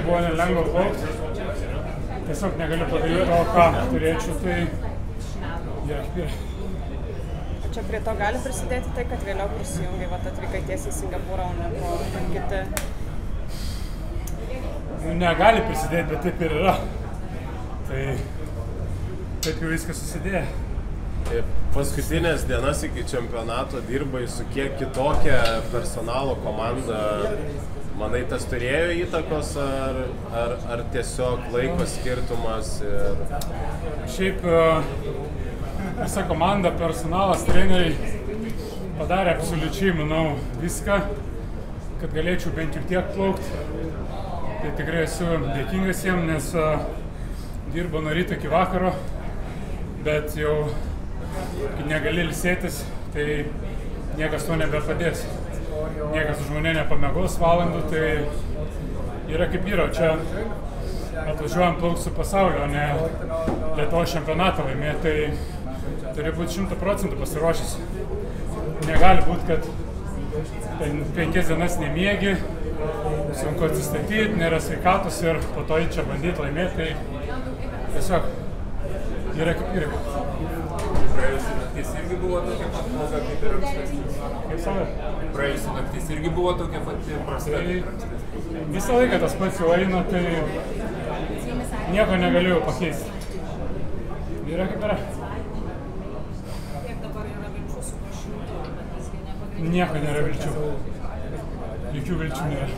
buvo nelengva plaukti. Tiesiog negaliu padaryti to, ką turėčiau, tai yra. Čia prie to gali prisidėti tai, kad vėliau prisijungai, atvykai tiesiai į Singapūrą, o ne po kiti? Negali prisidėti, bet taip ir yra. Tai taip jau viskas susidėjo. Paskutinės dienas iki čempionato dirbai su kiek kitokia personalo komanda. Manai, tas turėjo įtakos ar tiesiog laiko skirtumas? Šiaip visa komanda, personalas, treneriai padarė absoliučiai, manau, viską, kad galėčiau bent jau tiek plaukti. Tai tikrai esu dėkingas jiem, nes dirbo nuo ryto iki vakaro, bet jau kai negali ilsėtis, tai niekas to nebepadės. Niekas už mane nepamegos valandų, tai yra kaip yra. Čia atvažiuojam plaukti su pasaulio, o ne Lietuvos čempionatą laimėti, tai turi būti 100% pasiruošęs. Negali būti, kad 5 dienas nemiegi, sunku atsistatyti, nėra sveikatos ir po to čia bandyti laimėti, tai tiesiog yra kaip yra. Praėjusi naktis irgi buvo tokia pat bloga kaip ir ankstesnė. Kaip savai? Praėjusi naktis irgi buvo tokia pati prasta. Visą laiką tas pats jau eina, tai nieko negalėjau pakeisti. Yra kaip yra. Kiek dabar yra vilčių su 100? Nieko nėra vilčių. Jokių vilčių nėra.